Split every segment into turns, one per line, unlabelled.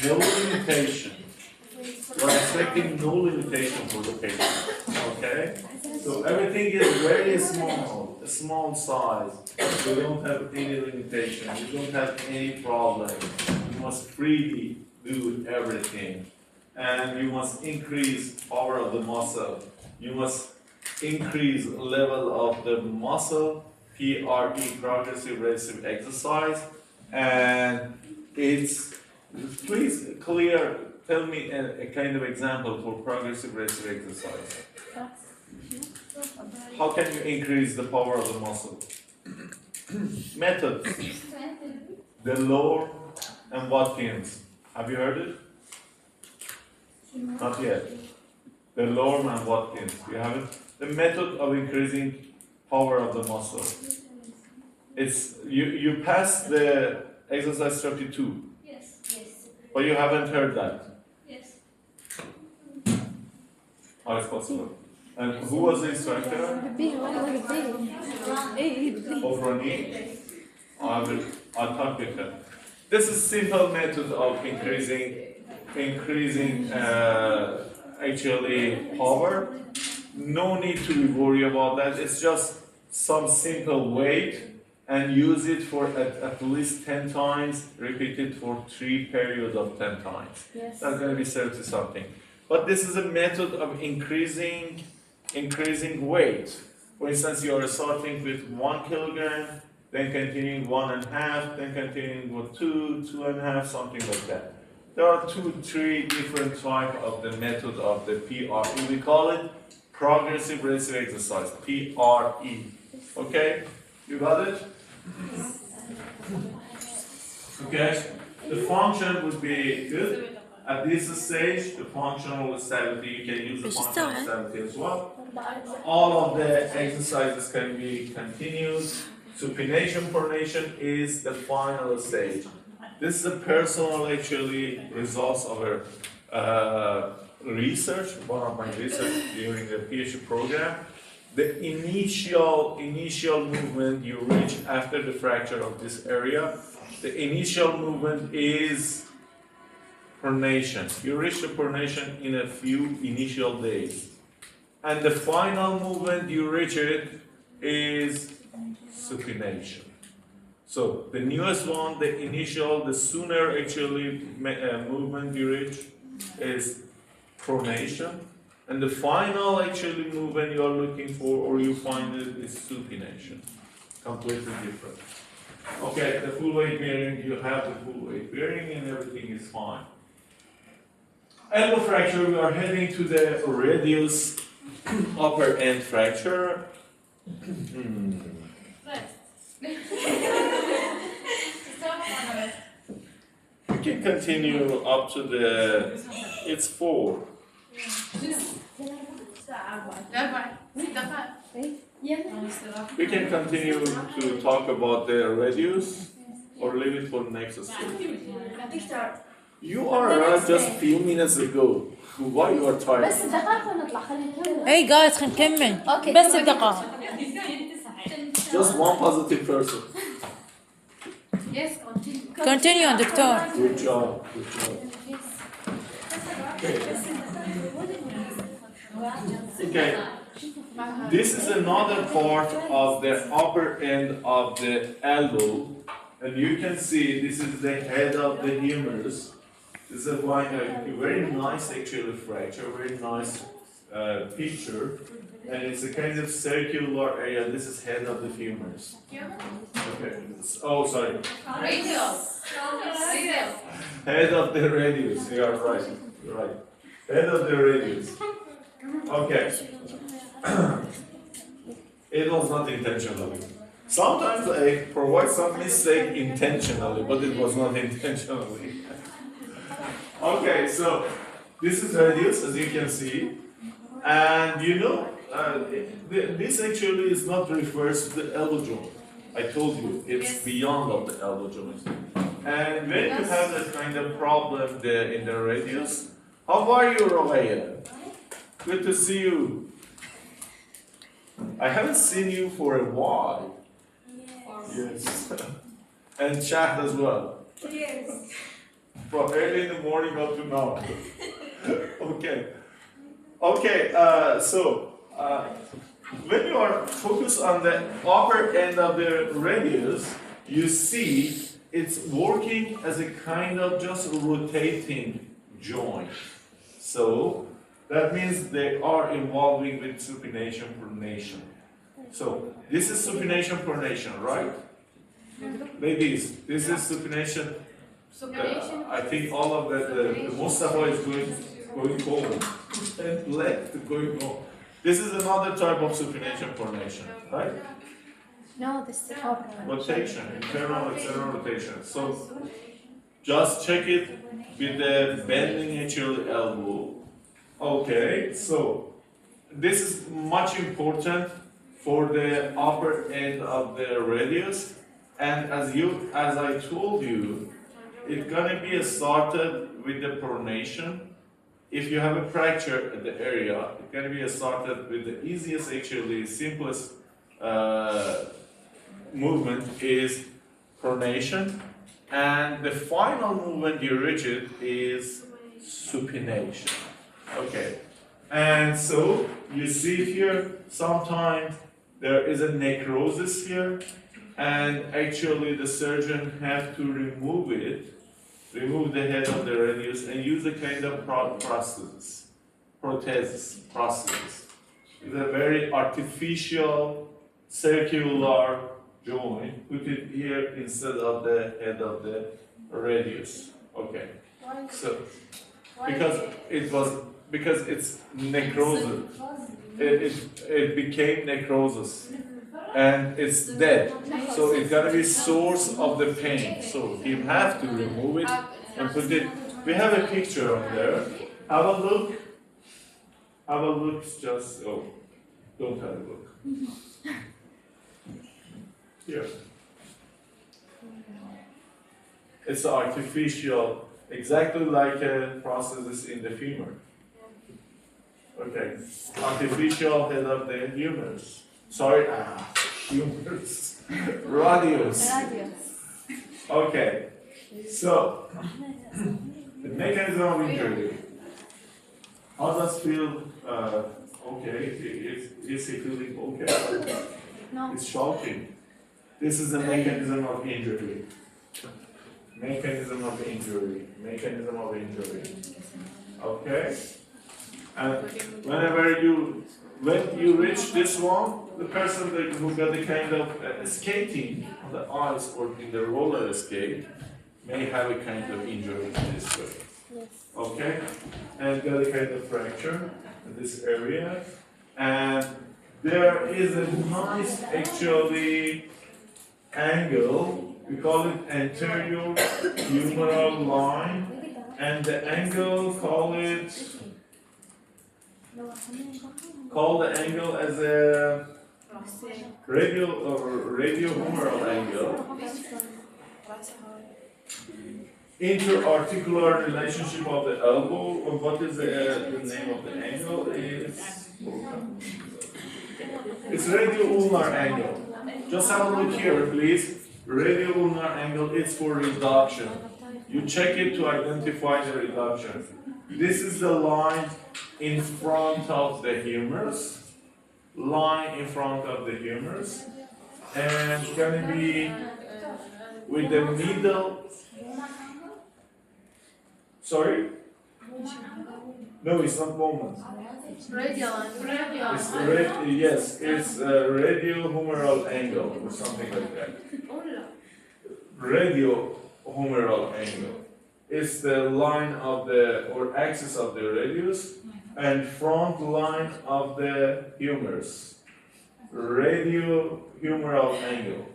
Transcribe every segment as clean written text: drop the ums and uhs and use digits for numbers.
no limitation. We're expecting no limitation for the patient. Okay? So everything is very small, a small size. You don't have any limitation. You don't have any problem. You must freely do everything. And you must increase power of the muscle. You must increase level of the muscle, PRE, progressive resistive exercise. And it's, please tell me a kind of example for progressive resistive exercise. How can you increase the power of the muscle? Methods. The lower and Watkins. Have you heard it? Not yet. The lower and Watkins. You have it? The method of increasing power of the muscle. It's you pass the exercise 32.
Yes.
But you haven't heard that.
Yes.
How is possible? And who was the instructor? Ofrani? I'll talk with her. This is simple method of increasing actually power. No need to worry about that. It's just some simple weight and use it for at least 10 times, repeat it for 3 periods of 10 times.
Yes.
That's going to be 30 something. But this is a method of increasing weight. For instance, you are starting with 1 kilogram, then continuing 1.5, then continuing with 2, 2.5, something like that. There are 2, 3 different types of the method of the PRE. We call it progressive resistive exercise, PRE. Okay? You got it? Okay? The function would be good. At this stage, the functional stability, you can use the functional stability as well. All of the exercises can be continued. Supination, pronation is the final stage. This is a personal actually results of a research, one of my research during the PhD program. The initial movement you reach after the fracture of this area, the initial movement is pronation. You reach the pronation in a few initial days. And the final movement you reach it is supination. So the newest one, the sooner actually movement you reach is pronation. And the final actually movement you are looking for or you find it is supination. Completely different. Okay, the full weight bearing, you have the full weight bearing and everything is fine. Elbow fracture, we are heading to the radius upper end fracture. We can continue up to the, it's 4. We can continue to talk about the radius or leave it for next stage. You are around just few minutes ago. Why you are tired?
بس دقائق ونطلع خلينا نكمل.
Hey guys, خلينا نكمل. بس دقائق.
Just one positive person.
Yes,
Continue, دكتور.
Good job. Good job. Okay. This is another part of the upper end of the elbow, and you can see this is the head of the humerus. This is a very nice actually fracture, very nice picture, and it's a kind of circular area. This is head of the humerus. Okay. Oh, sorry.
Radius.
Head of the radius. You are right. You're right. Head of the radius. Okay. It was not intentionally. Sometimes I provide some mistake intentionally, but it was not intentionally. Okay, so this is radius, as you can see, and you know, this actually is not refers to the elbow joint. I told you, it's beyond of the elbow joint. And when you have that kind of problem there in the radius, how are you, Rovaya? Good to see you. I haven't seen you for a while. Yes. And Shahd as well.
Yes.
from early in the morning up to now. Okay. Okay, when you are focused on the upper end of the radius, you see it's working as a kind of just rotating joint. So that means they are involving with supination pronation. So this is supination pronation, right? Ladies, this is supination. I think all of that, the Mustafa is going home and left going home. This is another type of supination pronation, right?
No, this is
Rotation, internal, external rotation. So just check it with the bending edge of the elbow. Okay, so this is much important for the upper end of the radius, and as I told you, it's gonna be started with the pronation. If you have a fracture at the area, it's gonna be started with the easiest, actually simplest movement is pronation, and the final movement you reach it is supination. Okay, and so you see here sometimes there is a necrosis here, and actually the surgeon have to remove the head of the radius and use a kind of prosthesis. It's a very artificial circular joint. Put it here instead of the head of the radius. Okay. So because it's necrosis. It became necrosis. And it's dead. So it's gotta be source of the pain. So you have to remove it and put it. We have a picture on there. Have a look. Have a look, just don't have a look. Here. It's artificial, exactly like a prosthesis in the femur. Okay. Artificial head of the humerus. Sorry, humerus. Radius. Okay. So the mechanism of injury. How does feel? Okay. Is he feeling okay?
No.
It's shocking. This is the mechanism of injury. Mechanism of injury. Mechanism of injury. Okay? And when you reach this one, the person who got the kind of skating on the ice or in the roller skate may have a kind of injury this way.
Yes.
Okay? And got a kind of fracture in this area. And there is a nice actually angle, we call it anterior humeral line, and the angle call the angle as a radiohumeral angle. Interarticular relationship of the elbow, or what is the name of the angle is? It's radio-ulnar angle. Just have a look here, please. Radio-ulnar angle is for reduction. You check it to identify the reduction. This is the line in front of the humerus. Line in front of the humerus. And it's going to be with the middle. Sorry? No, it's not moment. Yes, it's a radiohumeral angle or something like that. Radiohumeral angle. It's the line of or axis of the radius and front line of the humerus. Radiohumeral angle.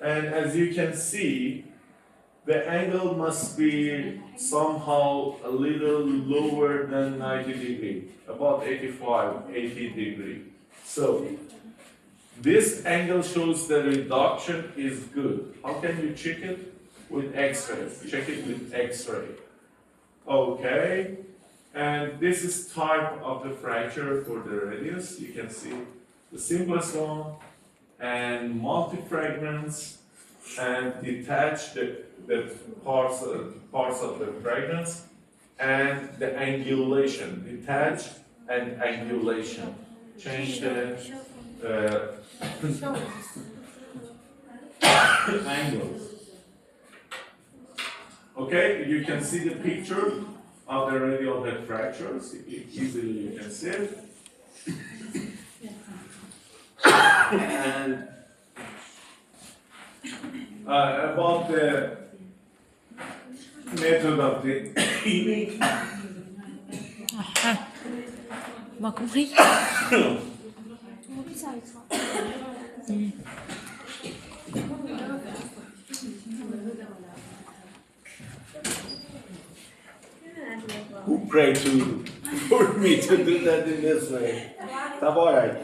And as you can see, the angle must be somehow a little lower than 90 degrees, about 80 degrees. So, this angle shows the reduction is good. How can you check it? With X-ray. Check it with X-ray. Okay. And this is type of the fracture for the radius. You can see the simplest one and multi-fragments and detach the the parts of the fragments, and the angulation, detach and angulation. Change the angles. Okay, you can see the picture of the radial head fractures. Easily you can see it. And about the method of the healing.
ماكو هيك.
Who prayed to for me to do that in this way? That's all right.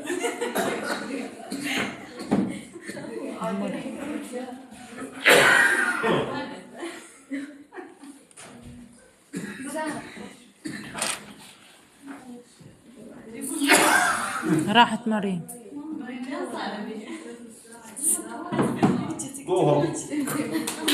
راحت مريم.
Go home.